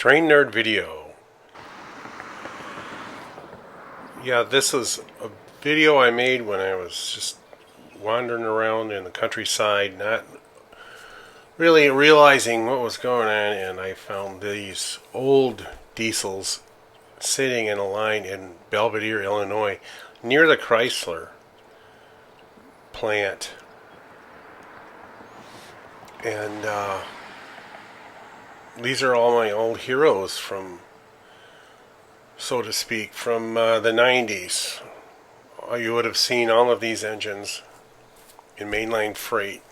Train Nerd video. Yeah, this is a video I made when I was just wandering around in the countryside, not really realizing what was going on, and I found these old diesels sitting in a line in Belvidere, Illinois, near the Chrysler plant. And these are all my old heroes from, so to speak, from the 90s. You would have seen all of these engines in mainline freight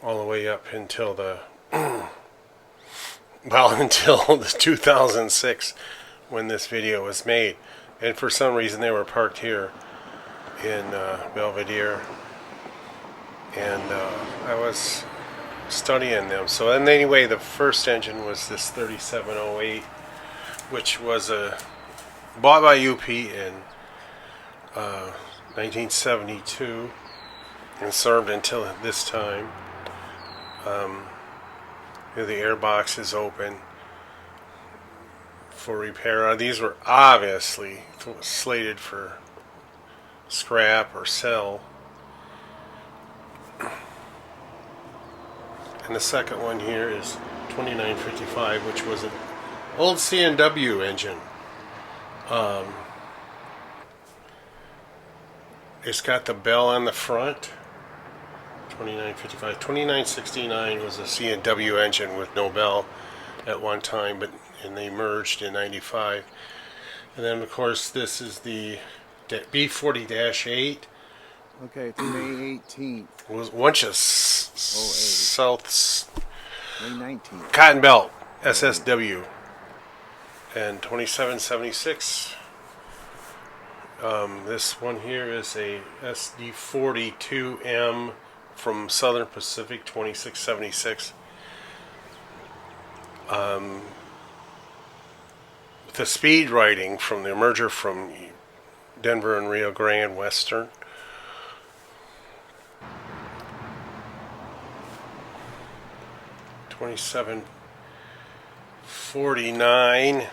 all the way up until the until the 2006 when this video was made. And for some reason they were parked here in Belvidere, and I was studying them. So and anyway, the first engine was this 3708, which was bought by UP in 1972 and served until this time. The airbox is open for repair. These were obviously slated for scrap or sell. And the second one here is 2955, which was an old C&W engine. It's got the bell on the front. 2955. 2969 was a C&W engine with no bell at one time, and they merged in 95. And then of course this is the B40-8. Okay, it's May 18th. It was a bunch of South May 19th. Cotton Belt SSW. And 2776. This one here is a SD42M from Southern Pacific, 2676. The speed writing from the merger from Denver and Rio Grande Western. $27.49.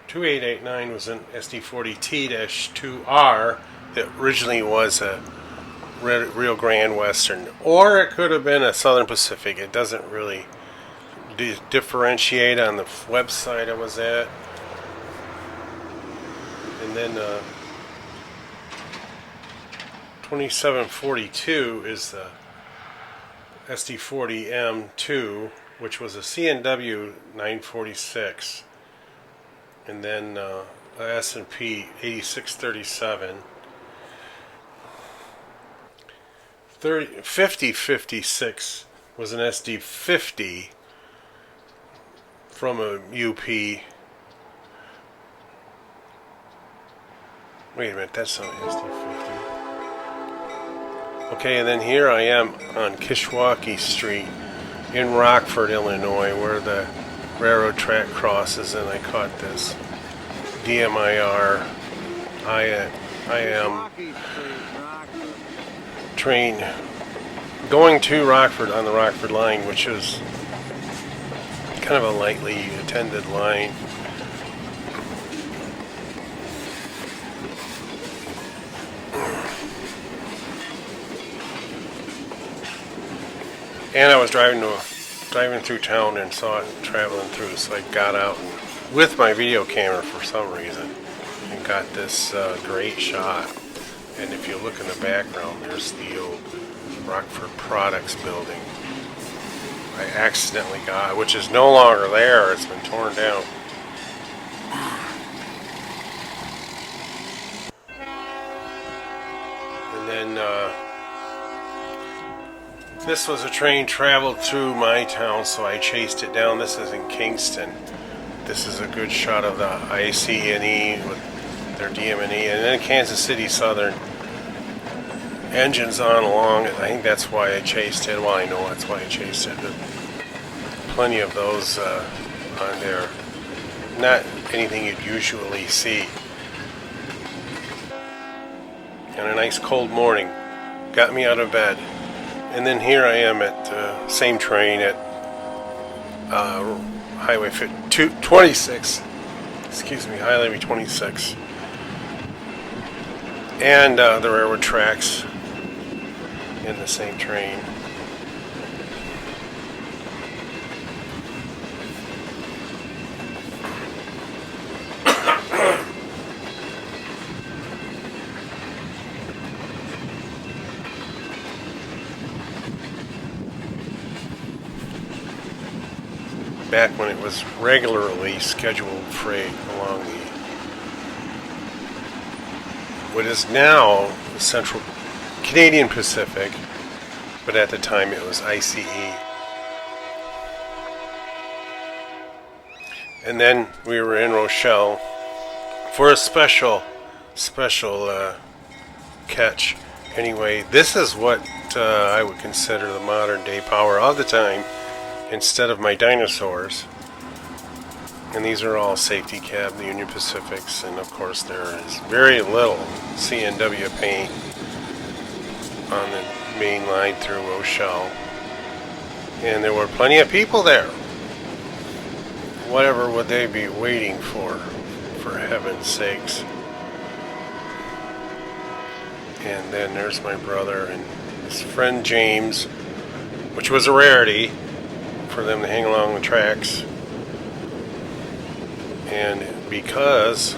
2889 was an SD40T-2R that originally was a Rio Grande Western, or it could have been a Southern Pacific. It doesn't really differentiate on the website I was at. And then 2742 is the SD40M2, which was a C&W 946. And then S&P 8637. 5056 was an SD50 from a UP. Wait a minute, that's not SD50. Okay, and then here I am on Kishwaukee Street in Rockford, Illinois, where the railroad track crosses, and I caught this DMIR IM train going to Rockford on the Rockford line, which is kind of a lightly attended line. And I was driving through town and saw it traveling through, so I got out with my video camera for some reason and got this great shot. And if you look in the background, there's the old Rockford Products building I accidentally got, which is no longer there. It's been torn down. And then this was a train traveled through my town, so I chased it down. This is in Kingston. This is a good shot of the IC&E with their DM&E, and then Kansas City Southern engines on along. I think that's why I chased it. Well, I know that's why I chased it. But plenty of those on there. Not anything you'd usually see. And a nice cold morning got me out of bed. And then here I am at the same train at Highway 26. Excuse me, Highway 26. And the railroad tracks in the same train. Back when it was regularly scheduled freight along the what is now the Central Canadian Pacific, but at the time it was ICE. And then we were in Rochelle for a special catch. Anyway, this is what I would consider the modern day power of the time instead of my Dinosaurs. And these are all safety cab, the Union Pacifics, and of course there is very little CNW paint on the main line through Rochelle. And there were plenty of people there. Whatever would they be waiting for heaven's sakes? And then there's my brother and his friend James, which was a rarity for them to hang along the tracks. And because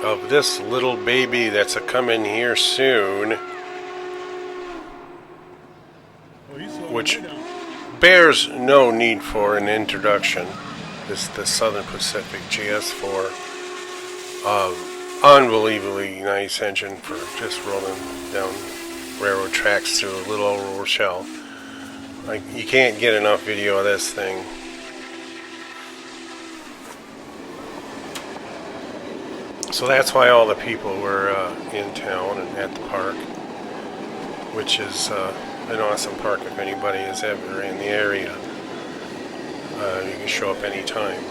of this little baby that's a coming here soon, which bears no need for an introduction, this the Southern Pacific GS4, unbelievably nice engine for just rolling down railroad tracks through little old Rochelle. Like, you can't get enough video of this thing. So that's why all the people were in town and at the park, which is an awesome park if anybody is ever in the area. You can show up anytime.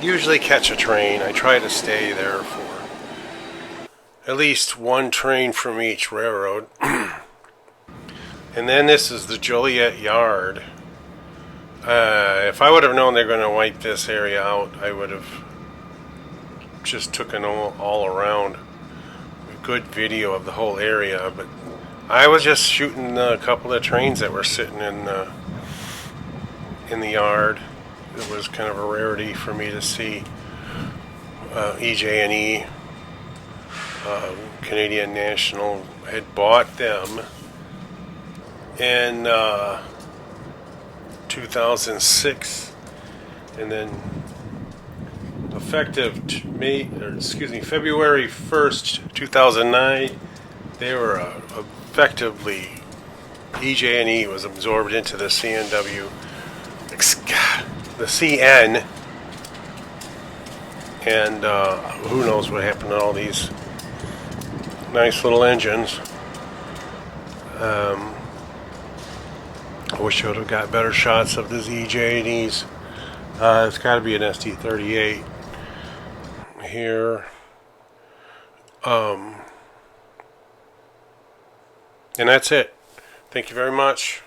Usually catch a train. I try to stay there for at least one train from each railroad. And then this is the Joliet Yard. If I would have known they're going to wipe this area out, I would have just took an all around good video of the whole area, but I was just shooting a couple of trains that were sitting in the yard. It was kind of a rarity for me to see. EJ&E, Canadian National, had bought them in 2006, and then effective February 1st, 2009, they were effectively, EJ&E was absorbed into the CNW, the CN, and who knows what happened to all these nice little engines. I wish I would have got better shots of these EJ&Es. It's got to be an ST-38 here. And that's it. Thank you very much.